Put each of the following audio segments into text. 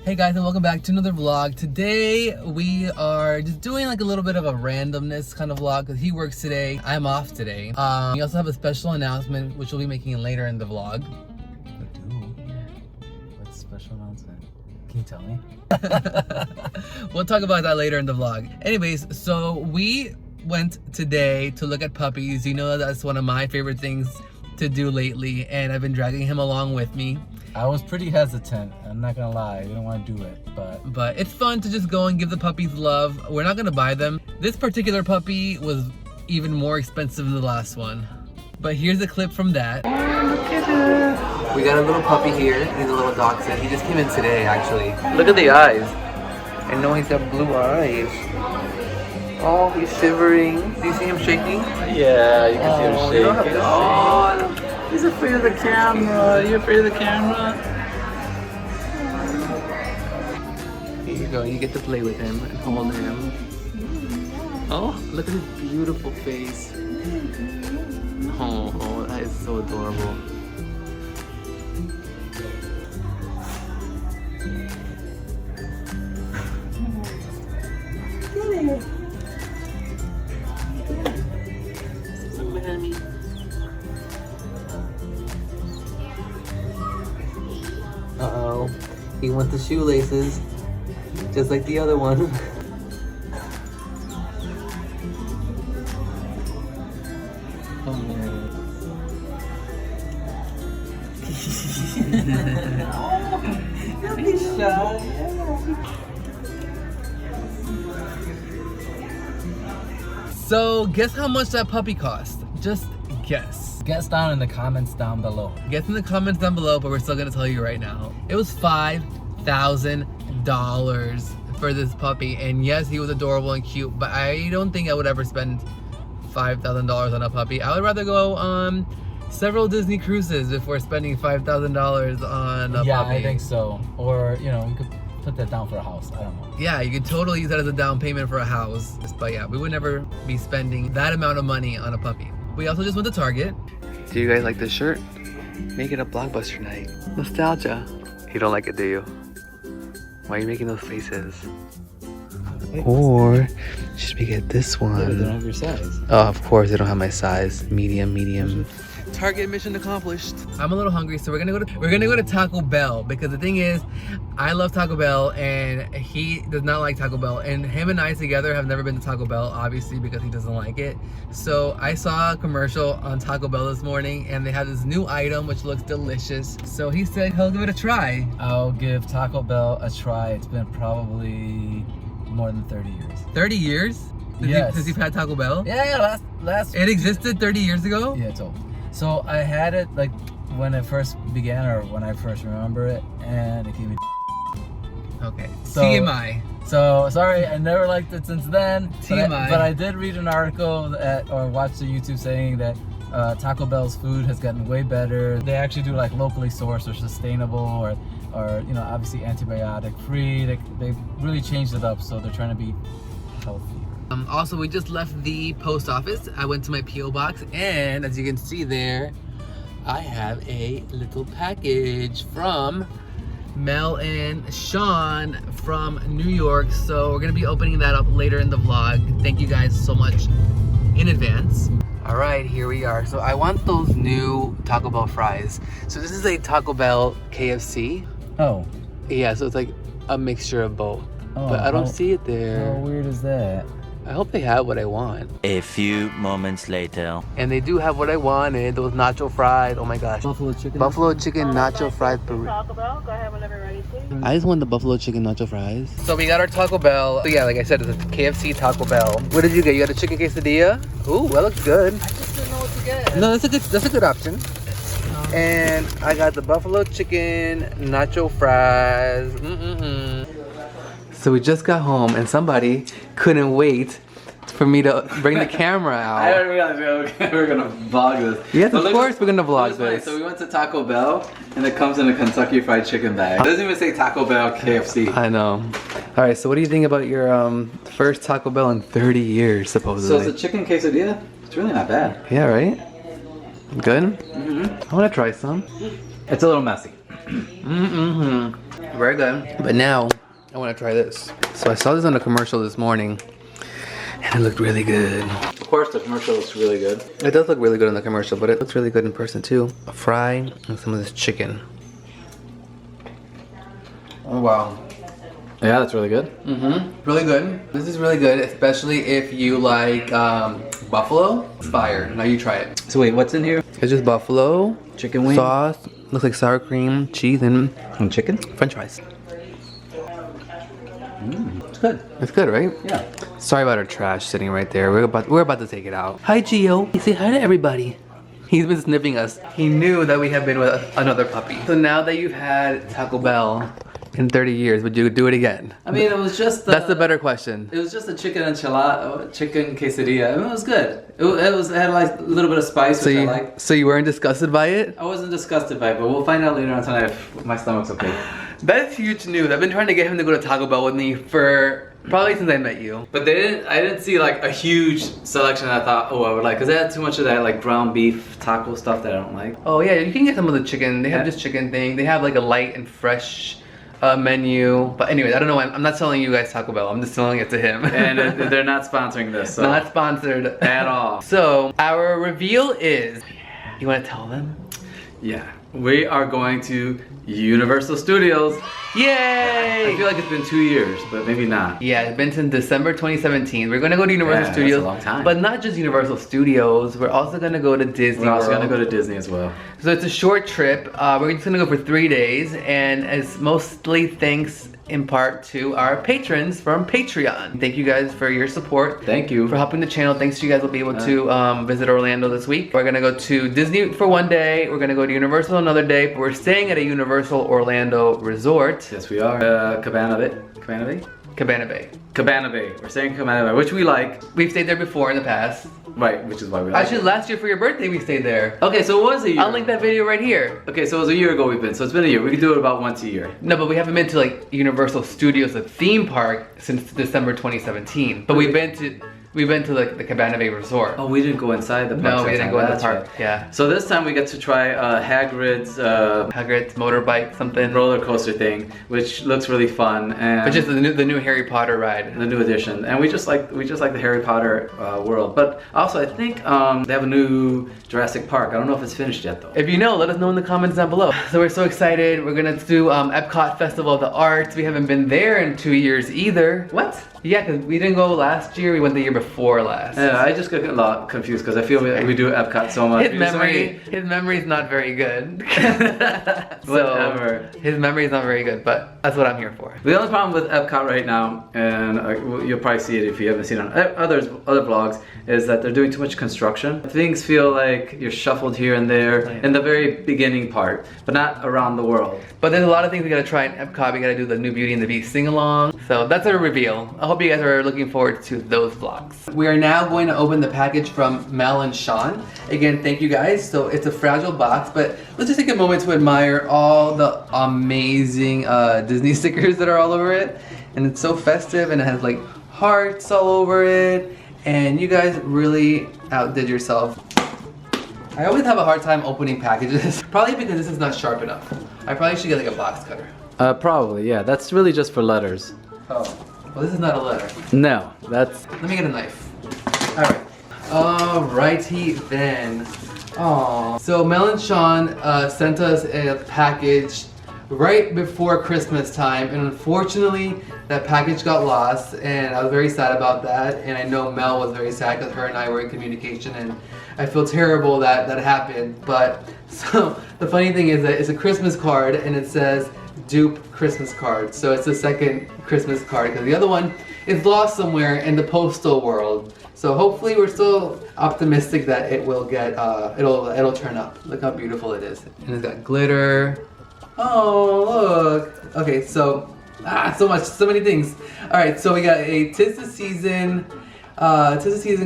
Hey guys, and welcome back to another vlog. Today we are just doing like a little bit of a randomness kind of vlog because he works today. I'm off today. We also have a special announcement which we'll be making later in the vlog. What's the special announcement? Can you tell me? We'll talk about that later in the vlog. Anyways, so we went today to look at puppies. You know that's one of my favorite things to do lately, and I've been dragging him along with me. I was pretty hesitant, I'm not gonna lie, I didn't want to do it, but it's fun to just go and give the puppies love. We're not gonna buy them. This particular puppy was even more expensive than the last one. But here's a clip from that. Oh, look at it. We got a little puppy here. He's a little dachshund. He just came in today, actually. Look at the eyes. I know he's got blue eyes. Oh, he's shivering. Do you see him shaking? yeah, you can see him shaking. Oh, He's afraid of the camera. Are you afraid of the camera? here you go. You get to play with him and hold him. Oh, look at his beautiful face. Oh, that is so adorable. Uh-oh. He wants the shoelaces, just like the other one. So, guess how much that puppy cost? Just guess. Guess down in the comments down below. Guess in the comments down below, but we're still gonna tell you right now. It was $5,000 for this puppy, and yes, he was adorable and cute, but I don't think I would ever spend $5,000 on a puppy. I would rather go on several Disney cruises before spending $5,000 on a puppy. Yeah, I think so. Or, you know, we could put that down for a house. I don't know. Yeah, you could totally use that as a down payment for a house. But yeah, we would never be spending that amount of money on a puppy. We also just went to Target. Do you guys like this shirt? Make it a blockbuster night. Nostalgia. You don't like it, do you? Why are you making those faces? Or should we get this one? Yeah, they don't have your size. Oh, of course, they don't have my size. Medium. Target mission accomplished. I'm a little hungry, so we're gonna go to Taco Bell, because the thing is, I love Taco Bell and he does not like Taco Bell, and him and I together have never been to Taco Bell, obviously, because he doesn't like it. So I saw a commercial on Taco Bell this morning, and they have this new item which looks delicious. So he said he'll give it a try. I'll give Taco Bell a try. It's been probably more than 30 years. 30 years? Yes. Since you've had Taco Bell? Yeah, last. It existed 30 years ago? Yeah, it's old. So I had it like when it first began, or when I first remember it, and it gave me. Okay. So, TMI. So sorry, I never liked it since then. TMI. But I did read an article or watch the YouTube saying that Taco Bell's food has gotten way better. They actually do like locally sourced or sustainable, or you know, obviously antibiotic free. They really changed it up, so they're trying to be healthy. Also, we just left the post office. I went to my P.O. box, and as you can see there, I have a little package from Mel and Sean from New York. So we're gonna be opening that up later in the vlog. Thank you guys so much in advance. All right, here we are. So I want those new Taco Bell fries. So this is a Taco Bell KFC. Oh. Yeah, so it's like a mixture of both. Oh, but I don't see it there. How weird is that? I hope they have what I want. A few moments later. And they do have what I wanted, those nacho fries. Oh my gosh. Buffalo chicken. Buffalo chicken nacho fries. Taco Bell, go ahead whenever you're ready, please. I just want the buffalo chicken nacho fries. So we got our Taco Bell. So yeah, like I said, it's a KFC Taco Bell. What did you get? You got a chicken quesadilla? Ooh, that looks good. I just didn't know what to get. No, that's a good option. And I got the buffalo chicken nacho fries. So we just got home, and somebody couldn't wait for me to bring the camera out. I didn't realize we were gonna vlog this. Yes, of course we're gonna vlog funny. this. So we went to Taco Bell, and it comes in a Kentucky Fried Chicken bag. It doesn't even say Taco Bell KFC. I know. All right, so what do you think about your first Taco Bell in 30 years, supposedly? So it's a chicken quesadilla. It's really not bad. Yeah, right? Good? I want to try some. It's a little messy. Very good. But now I want to try this. So I saw this on a commercial this morning, and it looked really good. Of course, the commercial looks really good. It does look really good in the commercial, but it looks really good in person too. A fry and some of this chicken. Oh wow. Yeah, that's really good. Really good. This is really good, especially if you like buffalo. It's fire. Now you try it. So wait, what's in here? It's just buffalo, Chicken wing? sauce, looks like sour cream, cheese, and chicken? French fries. It's good. It's good, right? Yeah. Sorry about our trash sitting right there. We're about to take it out. Hi, Gio. Say hi to everybody. He's been sniffing us. He knew that we have been with another puppy. So now that you've had Taco Bell in 30 years, would you do it again? I mean, it was just That's the better question. It was just a chicken enchilada, chicken quesadilla. I mean, it was good. It had like a little bit of spice, which I like. So you weren't disgusted by it? I wasn't disgusted by it, but we'll find out later on tonight if my stomach's okay. That's huge news. I've been trying to get him to go to Taco Bell with me for probably since I met you. But I didn't see like a huge selection that I thought, oh, I would like, because they had too much of that like ground beef taco stuff that I don't like. Oh yeah, you can get some of the chicken. They have Yeah. this chicken thing. They have like a light and fresh menu. But anyways, I don't know. I'm not selling you guys Taco Bell. I'm just selling it to him. And they're not sponsoring this, so. Not sponsored At all. So our reveal is. You want to tell them? Yeah, we are going to Universal Studios. Yay! I feel like it's been 2 years, but maybe not. Yeah, it's been since December 2017. We're gonna go to Universal Yeah, that's Studios, a long time. but not just Universal Studios. We're also gonna go to Disney We're also World. gonna go to Disney as well. So it's a short trip. We're just gonna go for 3 days, and it's mostly thanks in part to our patrons from Patreon. Thank you guys for your support. Thank you. For helping the channel. Thanks to you guys will be able to visit Orlando this week. We're gonna go to Disney for 1 day. We're gonna go to Universal another day. But we're staying at a Universal Orlando resort. Yes, we are. Cabana Bay. Cabana Bay? Cabana Bay. Cabana Bay. We're staying in Cabana Bay, which we like. We've stayed there before in the past. Right, which is why we like Actually, it. last year for your birthday we stayed there. Okay, so it was a year. I'll link that video right here. Okay, so it was a year ago we've been, so it's been a year. We can do it about once a year. No, but we haven't been to like Universal Studios, a theme park, since December 2017. But we've been to like the Cabana Bay Resort. Oh, we didn't go inside the park. No, we didn't go in the That's park. right. Yeah. So this time we get to try Hagrid's Hagrid's motorbike, something. roller coaster thing, which looks really fun, and Which is the new Harry Potter ride. the new edition. And we just like the Harry Potter world. But also I think they have a new Jurassic Park. I don't know if it's finished yet though. If you know, let us know in the comments down below. So we're so excited. We're gonna do Epcot Festival of the Arts. We haven't been there in 2 years either. What? Yeah, because we didn't go last year. We went the year before last. Yeah, I just get a lot confused because I feel we do Epcot so much. His memory's not very good. Whatever. His memory's not very good, but that's what I'm here for. The only problem with Epcot right now, and you'll probably see it if you haven't seen it on other vlogs, is that they're doing too much construction. Things feel like you're shuffled here and there in the very beginning part, but not around the world. But there's a lot of things we gotta try in Epcot. We gotta do the new Beauty and the Beast sing-along. So that's our reveal. I hope you guys are looking forward to those vlogs. We are now going to open the package from Mel and Sean. Again, thank you guys. So it's a fragile box, but let's just take a moment to admire all the amazing Disney stickers that are all over it. And it's so festive, and it has like hearts all over it. And you guys really outdid yourself. I always have a hard time opening packages. Probably because this is not sharp enough. I probably should get like a box cutter. Probably, yeah. That's really just for letters. Oh, well this is not a letter. No, that's... Let me get a knife. Alright. Alrighty then. Aww. So Mel and Sean sent us a package right before Christmas time, and unfortunately that package got lost, and I was very sad about that, and I know Mel was very sad because her and I were in communication, and I feel terrible that that happened. But so the funny thing is that it's a Christmas card, and it says dupe Christmas card. So it's the second Christmas card because the other one is lost somewhere in the postal world. So hopefully we're still optimistic that it will get it'll turn up. Look how beautiful it is. And it's got glitter. Oh look. Okay, so so many things. Alright, so we got a Tis the Season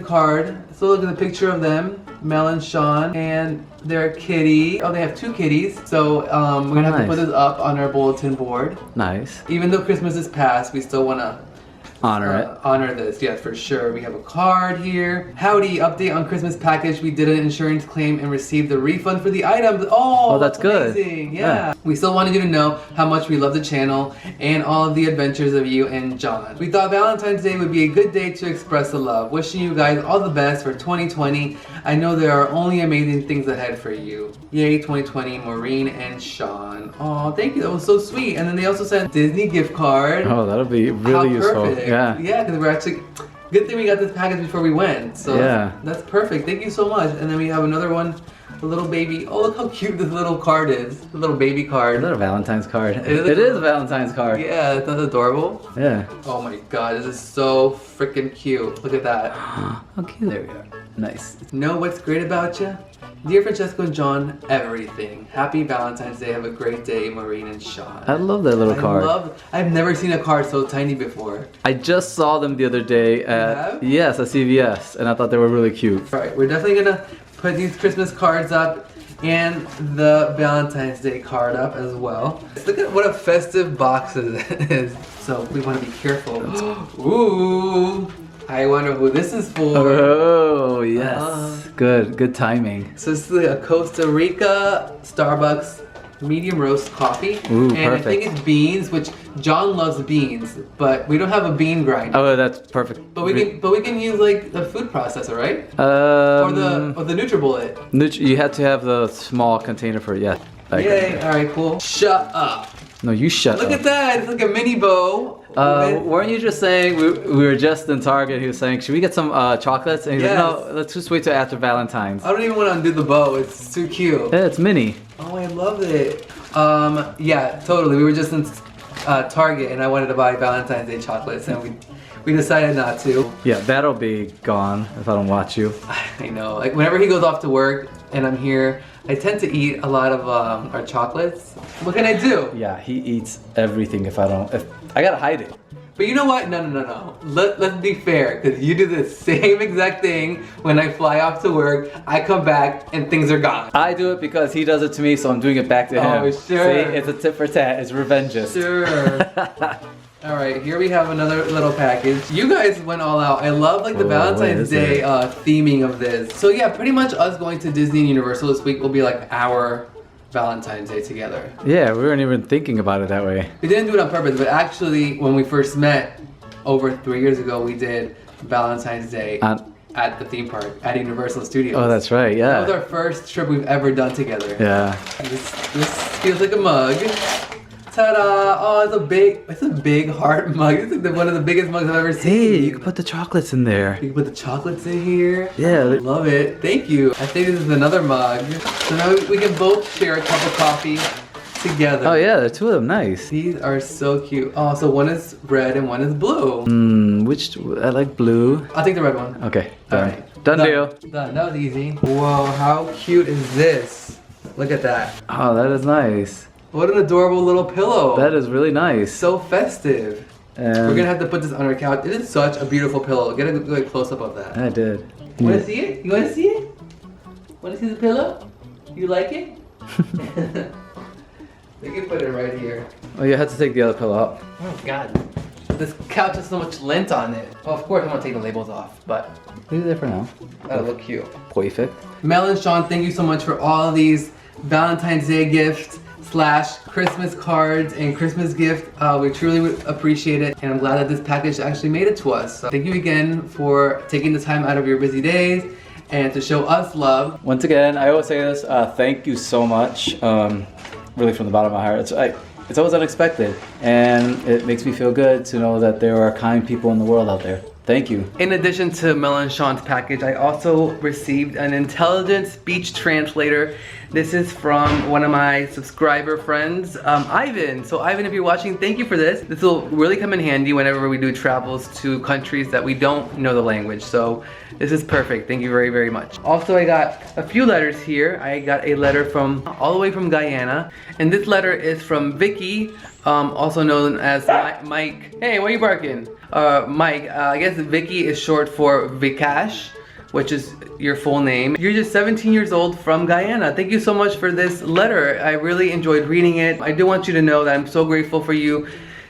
card. So look at the picture of them, Mel and Sean, and their kitty. Oh, they have two kitties. So we're gonna have to put this up on our bulletin board. Nice. Even though Christmas is past, we still wanna honor this, yes, for sure. We have a card here. Howdy, update on Christmas package. We did an insurance claim and received the refund for the items. Oh, that's good. Amazing. Yeah. We still wanted you to know how much we love the channel and all of the adventures of you and John. We thought Valentine's Day would be a good day to express the love. Wishing you guys all the best for 2020. I know there are only amazing things ahead for you. Yay, 2020, Maureen and Sean. Oh, thank you. That was so sweet. And then they also sent Disney gift card. Oh, that'll be really useful. Perfect. Yeah. Yeah, because we're actually, good thing we got this package before we went. So yeah, that's perfect. Thank you so much. And then we have another one, a little baby. Oh, look how cute this little card is. A little baby card. Is that a Valentine's card? It is is a Valentine's card. Yeah, that's adorable. Yeah. Oh my god, this is so freaking cute. Look at that. How cute. There we go. Nice. Know what's great about you? Dear Francesco and John, everything. Happy Valentine's Day. Have a great day, Maureen and Sean. I love that little card. I've never seen a card so tiny before. I just saw them the other day at yes, at CVS, and I thought they were really cute. All right, we're definitely gonna put these Christmas cards up and the Valentine's Day card up as well. Look at what a festive box it is. So we want to be careful. Ooh, I wonder who this is for. Oh yes, good timing. So this is a Costa Rica Starbucks medium roast coffee. Ooh, and perfect. I think it's beans, which John loves beans, but we don't have a bean grinder. Oh, that's perfect. But we can use like the food processor, right? Or the NutriBullet. You had to have the small container for it. Yeah. Yay! All right, cool. Shut up. No, you shut up. Look at that. It's like a mini bow. Weren't you just saying we were just in Target? He was saying, should we get some chocolates? And he's like, no, let's just wait till after Valentine's. I don't even want to undo the bow. It's too cute. Yeah, it's mini. Oh, I love it. Yeah, totally. We were just in Target and I wanted to buy Valentine's Day chocolates and we decided not to. Yeah, that'll be gone if I don't watch you. I know. Like whenever he goes off to work and I'm here, I tend to eat a lot of our chocolates. What can I do? Yeah, he eats everything if I gotta hide it. But you know what? No. Let's be fair, because you do the same exact thing when I fly off to work. I come back and things are gone. I do it because he does it to me, so I'm doing it back to him. Oh, sure. See, it's a tit for tat. It's revengeous. Sure. All right, here we have another little package. You guys went all out. I love like the Valentine's Day theming of this. So yeah, pretty much us going to Disney and Universal this week will be like our Valentine's Day together. Yeah, we weren't even thinking about it that way. We didn't do it on purpose, but actually when we first met over 3 years ago, we did Valentine's Day at the theme park at Universal Studios. Oh, that's right, yeah. That was our first trip we've ever done together. Yeah. This feels like a mug. Ta-da! Oh, it's a big heart mug. It's like one of the biggest mugs I've ever seen. Hey, you can put the chocolates in there. You can put the chocolates in here. Yeah. Love it. Thank you. I think this is another mug. So now we can both share a cup of coffee together. Oh yeah, the two of them, nice. These are so cute. Oh, so one is red and one is blue. I like blue. I'll take the red one. Okay, done. All right. Done deal. Done. That was easy. Whoa, how cute is this? Look at that. Oh, that is nice. What an adorable little pillow. That is really nice. So festive. And We're gonna have to put this on our couch. It is such a beautiful pillow. Get a good close up of that. I did. You wanna see it? You wanna see it? Wanna see the pillow? You like it? We can put it right here. Oh, you had to take the other pillow out. Oh God. This couch has so much lint on it. Well, of course I'm gonna take the labels off, but Leave it there for now. that'll look cute. Perfect. Mel and Sean, thank you so much for all of these Valentine's Day gifts / Christmas cards and Christmas gift. We truly appreciate it, and I'm glad that this package actually made it to us. So thank you again for taking the time out of your busy days and to show us love. Once again, I always say this, thank you so much. Really from the bottom of my heart. It's always unexpected, and it makes me feel good to know that there are kind people in the world out there. Thank you. In addition to Mel and Sean's package, I also received an intelligent speech translator. This is from one of my subscriber friends, Ivan. So Ivan, if you're watching, thank you for this. This will really come in handy whenever we do travels to countries that we don't know the language. So this is perfect. Thank you very, very much. Also, I got a few letters here. I got a letter from all the way from Guyana. And this letter is from Vicky, also known as Mike. Hey, why are you barking? Mike, I guess Vicky is short for Vikash, which is your full name. You're just 17 years old from Guyana. Thank you so much for this letter. I really enjoyed reading it. I do want you to know that I'm so grateful for you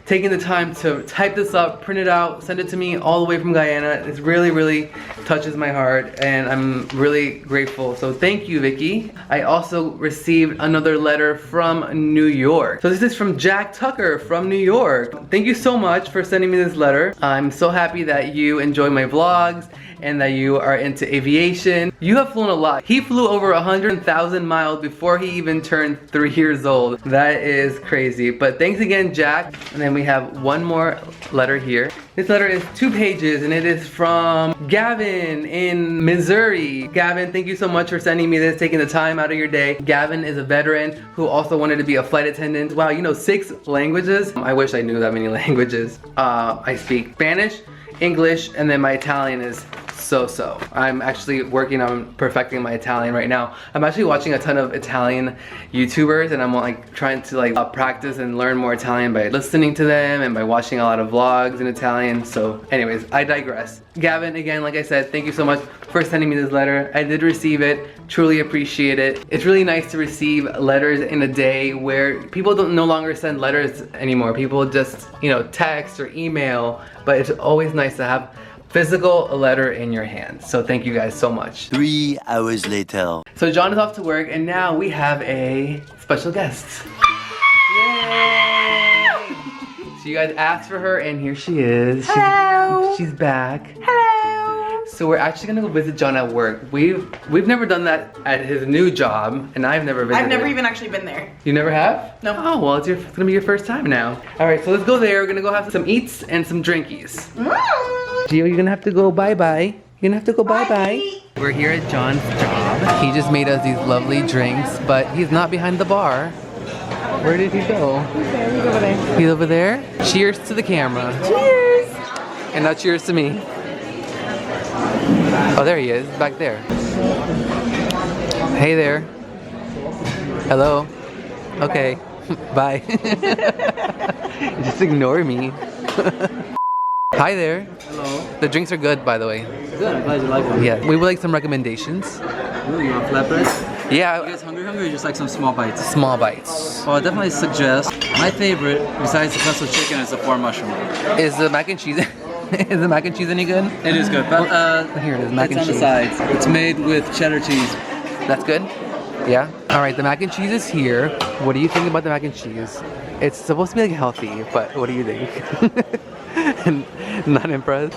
taking the time to type this up, print it out, send it to me all the way from Guyana. It really touches my heart, and I'm really grateful. So thank you, Vicky. I also received another letter from New York. So this is from Jack Tucker from New York. Thank you so much for sending me this letter. I'm so happy that you enjoy my vlogs and that you are into aviation. You have flown a lot. He flew over 100,000 miles before he even turned 3 years old. That is crazy. But thanks again, Jack. And then we have one more letter here. This letter is 2 pages and it is from Gavin in Missouri. Gavin, thank you so much for sending me this, taking the time out of your day. Gavin is a veteran who also wanted to be a flight attendant. Wow, you know 6 languages? I wish I knew that many languages. I speak Spanish, English, and then my Italian is so. I'm actually working on perfecting my Italian right now. I'm actually watching a ton of Italian YouTubers, and I'm like trying to like practice and learn more Italian by listening to them and by watching a lot of vlogs in Italian. So anyways, I digress. Gavin, again, like I said, thank you so much for sending me this letter. I did receive it, truly appreciate it. It's really nice to receive letters in a day where people don't no longer send letters anymore. People just, you know, text or email, but it's always nice to have physical letter in your hand. So thank you guys so much. 3 hours later. So John is off to work, and now we have a special guest. Yay! So you guys asked for her, and here she is. Hello. She's back. Hello. So we're actually gonna go visit John at work. We've never done that at his new job, and I've never visited. I've never even actually been there. You never have? No. Oh well, it's gonna be your first time now. All right, so let's go there. We're gonna go have some eats and some drinkies. Gio, you're gonna have to go bye-bye. You're gonna have to go bye-bye. We're here at John's job. He just made us these lovely drinks, but he's not behind the bar. Where did he go? He's over there. He's over there? Cheers to the camera. Cheers. And now cheers to me. Oh, there he is, back there. Hey there. Hello. Okay, bye. Just ignore me. Hi there. Hello. The drinks are good, by the way. Good, I'm glad you like them. Yeah, we would like some recommendations. Ooh, you want flatbread? You Yeah, guys hungry or just like some small bites? small bites. Well, I definitely suggest, my favorite, besides the pesto chicken, is the four mushroom. Is the mac and cheese, is the mac and cheese any good? It is good, but Here it is, mac it's and on cheese. the sides. It's made with cheddar cheese. That's good? Yeah? All right, the mac and cheese is here. What do you think about the mac and cheese? It's supposed to be like healthy, but what do you think? Not impressed?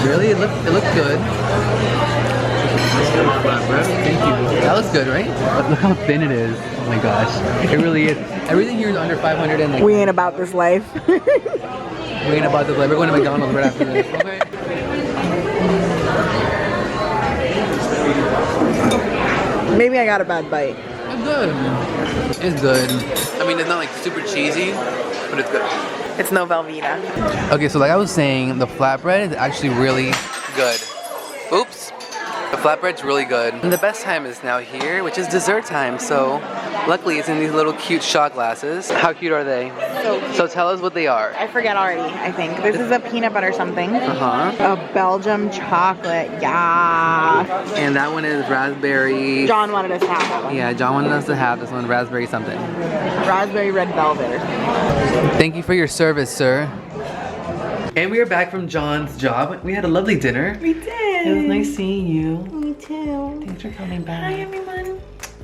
Really? It looked good. Thank you. That looks good, right? But look how thin it is. Oh my gosh. It really is. Everything here is under 500 and like... We ain't about this life. We ain't about this. We're going to McDonald's right after this. Okay. Maybe I got a bad bite. It's good. It's good. I mean, it's not like super cheesy, but it's good. It's no Velveeta. Okay, so like I was saying, the flatbread is actually really good. Oops. The flatbread's really good. And the best time is now here, which is dessert time. So luckily it's in these little cute shot glasses. How cute are they? So cute. So tell us what they are. I forget already, I think. This is a peanut butter something. Uh-huh. A Belgium chocolate, yeah. And that one is raspberry. John wanted us to have that one. Yeah, John wanted us to have this one, raspberry something. Raspberry red velvet or something. Thank you for your service, sir. And we are back from John's job. We had a lovely dinner. We did. It was nice seeing you. Me too. Thanks for coming back. Hi everyone.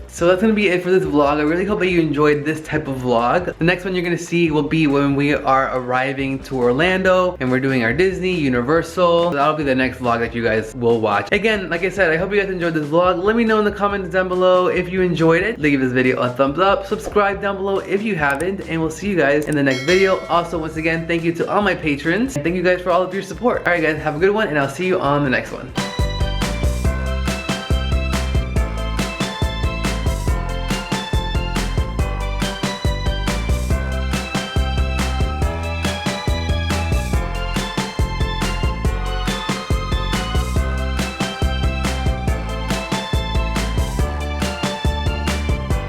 So that's gonna be it for this vlog. I really hope that you enjoyed this type of vlog. The next one you're gonna see will be when we are arriving to Orlando and we're doing our Disney, Universal. That'll be the next vlog that you guys will watch. Again, like I said, I hope you guys enjoyed this vlog. Let me know in the comments down below if you enjoyed it. Leave this video a thumbs up. Subscribe down below if you haven't. And we'll see you guys in the next video. Also, once again, thank you to all my patrons. Thank you guys for all of your support. All right, guys, have a good one and I'll see you on the next one.